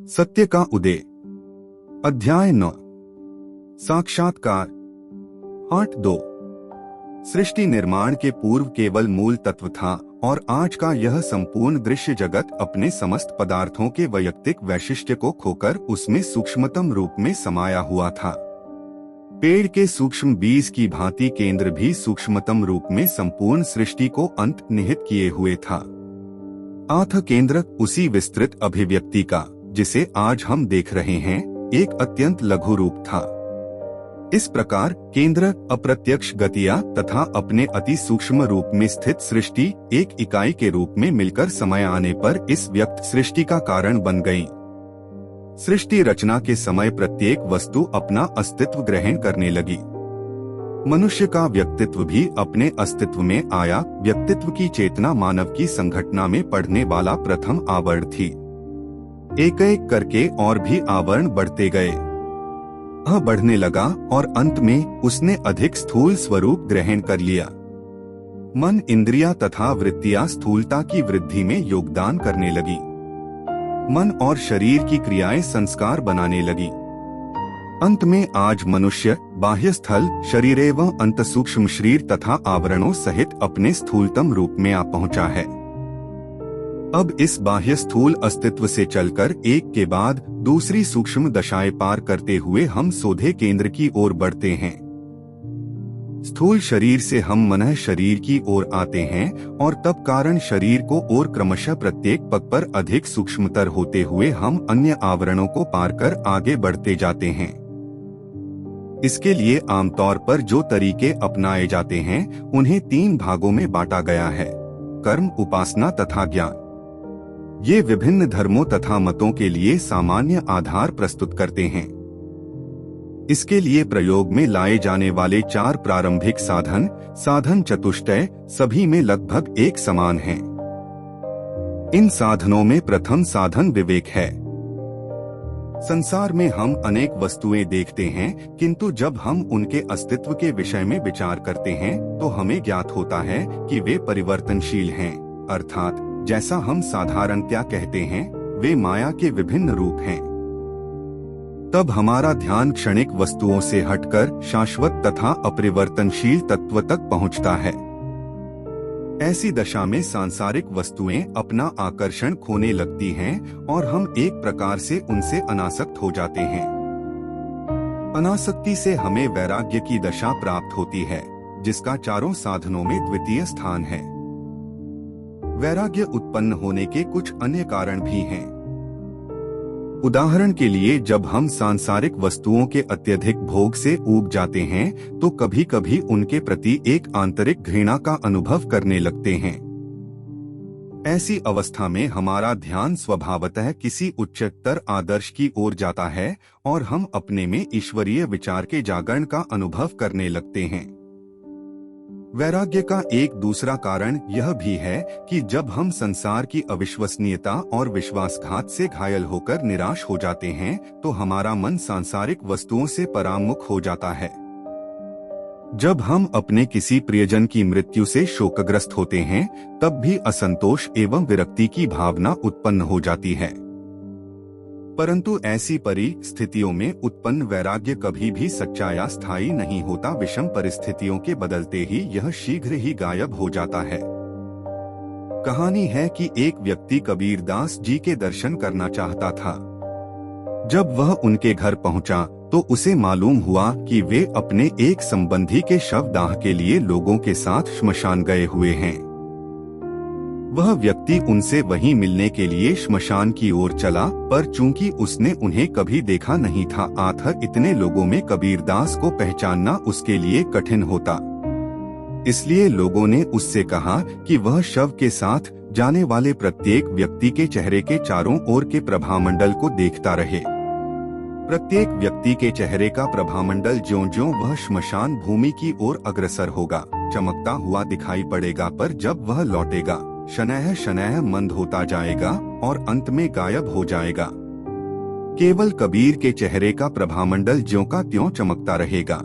सत्य का उदय। अध्याय 9। साक्षात्कार। पाठ 2। सृष्टि निर्माण के पूर्व केवल मूल तत्व था और आज का यह संपूर्ण दृश्य जगत अपने समस्त पदार्थों के वैयक्तिक वैशिष्ट्य को खोकर उसमें सूक्ष्मतम रूप में समाया हुआ था। पेड़ के सूक्ष्म बीज की भांति केंद्र भी सूक्ष्मतम रूप में संपूर्ण सृष्टि को अंत निहित किए हुए था। आथ केंद्र उसी विस्तृत अभिव्यक्ति का, जिसे आज हम देख रहे हैं, एक अत्यंत लघु रूप था। इस प्रकार केंद्र, अप्रत्यक्ष गतियां तथा अपने अति सूक्ष्म रूप में स्थित सृष्टि एक इकाई के रूप में मिलकर समय आने पर इस व्यक्त सृष्टि का कारण बन गई। सृष्टि रचना के समय प्रत्येक वस्तु अपना अस्तित्व ग्रहण करने लगी। मनुष्य का व्यक्तित्व भी अपने अस्तित्व में आया। व्यक्तित्व की चेतना मानव की संघटना में पड़ने वाला प्रथम आवरण थी। एक एक करके और भी आवरण बढ़ते गए। वह बढ़ने लगा और अंत में उसने अधिक स्थूल स्वरूप ग्रहण कर लिया। मन, इंद्रियां तथा वृत्तियां स्थूलता की वृद्धि में योगदान करने लगी। मन और शरीर की क्रियाएं संस्कार बनाने लगी। अंत में आज मनुष्य बाह्य स्थल शरीर एवं अंत सूक्ष्म शरीर तथा आवरणों सहित अपने स्थूलतम रूप में आ पहुंचा है। अब इस बाह्य स्थूल अस्तित्व से चलकर एक के बाद दूसरी सूक्ष्म दशाएं पार करते हुए हम सोधे केंद्र की ओर बढ़ते हैं। स्थूल शरीर से हम मनः शरीर की ओर आते हैं और तब कारण शरीर को और क्रमशः प्रत्येक पग पर अधिक सूक्ष्मतर होते हुए हम अन्य आवरणों को पार कर आगे बढ़ते जाते हैं। इसके लिए आमतौर पर जो तरीके अपनाए जाते हैं उन्हें 3 भागों में बांटा गया है: कर्म, उपासना तथा ज्ञान। ये विभिन्न धर्मों तथा मतों के लिए सामान्य आधार प्रस्तुत करते हैं। इसके लिए प्रयोग में लाए जाने वाले 4 प्रारंभिक साधन चतुष्टय सभी में लगभग एक समान हैं। इन साधनों में प्रथम साधन विवेक है। संसार में हम अनेक वस्तुएं देखते हैं, किंतु जब हम उनके अस्तित्व के विषय में विचार करते हैं तो हमें ज्ञात होता है कि वे परिवर्तनशील हैं, अर्थात जैसा हम साधारणतया कहते हैं, वे माया के विभिन्न रूप हैं। तब हमारा ध्यान क्षणिक वस्तुओं से हटकर शाश्वत तथा अपरिवर्तनशील तत्व तक पहुंचता है। ऐसी दशा में सांसारिक वस्तुएं अपना आकर्षण खोने लगती हैं और हम एक प्रकार से उनसे अनासक्त हो जाते हैं। अनासक्ति से हमें वैराग्य की दशा प्राप्त होती है, जिसका चारों साधनों में द्वितीय स्थान है। वैराग्य उत्पन्न होने के कुछ अन्य कारण भी हैं। उदाहरण के लिए, जब हम सांसारिक वस्तुओं के अत्यधिक भोग से ऊब जाते हैं तो कभी कभी उनके प्रति एक आंतरिक घृणा का अनुभव करने लगते हैं। ऐसी अवस्था में हमारा ध्यान स्वभावतः किसी उच्चतर आदर्श की ओर जाता है और हम अपने में ईश्वरीय विचार के जागरण का अनुभव करने लगते हैं। वैराग्य का एक दूसरा कारण यह भी है कि जब हम संसार की अविश्वसनीयता और विश्वासघात से घायल होकर निराश हो जाते हैं तो हमारा मन सांसारिक वस्तुओं से परामुख हो जाता है। जब हम अपने किसी प्रियजन की मृत्यु से शोकग्रस्त होते हैं तब भी असंतोष एवं विरक्ति की भावना उत्पन्न हो जाती है। परंतु ऐसी परिस्थितियों में उत्पन्न वैराग्य कभी भी सच्चा या स्थायी नहीं होता। विषम परिस्थितियों के बदलते ही यह शीघ्र ही गायब हो जाता है। कहानी है कि एक व्यक्ति कबीरदास जी के दर्शन करना चाहता था। जब वह उनके घर पहुंचा तो उसे मालूम हुआ कि वे अपने एक संबंधी के शवदाह के लिए लोगों के साथ श्मशान गए हुए हैं। वह व्यक्ति उनसे वहीं मिलने के लिए श्मशान की ओर चला, पर चूंकि उसने उन्हें कभी देखा नहीं था, अतः इतने लोगों में कबीरदास को पहचानना उसके लिए कठिन होता। इसलिए लोगों ने उससे कहा कि वह शव के साथ जाने वाले प्रत्येक व्यक्ति के चेहरे के चारों ओर के प्रभामंडल को देखता रहे। प्रत्येक व्यक्ति के चेहरे का प्रभामंडल ज्यों-ज्यों वह श्मशान भूमि की ओर अग्रसर होगा, चमकता हुआ दिखाई पड़ेगा, पर जब वह लौटेगा शनैः शनैः मंद होता जाएगा और अंत में गायब हो जाएगा। केवल कबीर के चेहरे का प्रभामंडल ज्यों का त्यों चमकता रहेगा।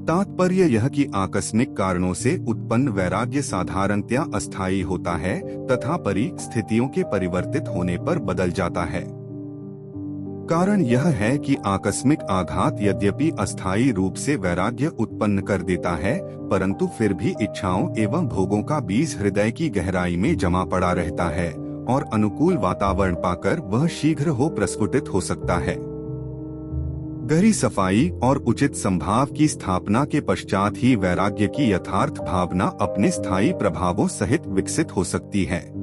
तात्पर्य यह कि आकस्मिक कारणों से उत्पन्न वैराग्य साधारणतया अस्थायी होता है तथा परिस्थितियों के परिवर्तित होने पर बदल जाता है। कारण यह है कि आकस्मिक आघात यद्यपि अस्थायी रूप से वैराग्य उत्पन्न कर देता है, परंतु फिर भी इच्छाओं एवं भोगों का बीज हृदय की गहराई में जमा पड़ा रहता है और अनुकूल वातावरण पाकर वह शीघ्र हो प्रस्फुटित हो सकता है। गहरी सफाई और उचित संभाव की स्थापना के पश्चात ही वैराग्य की यथार्थ भावना अपने स्थायी प्रभावों सहित विकसित हो सकती है।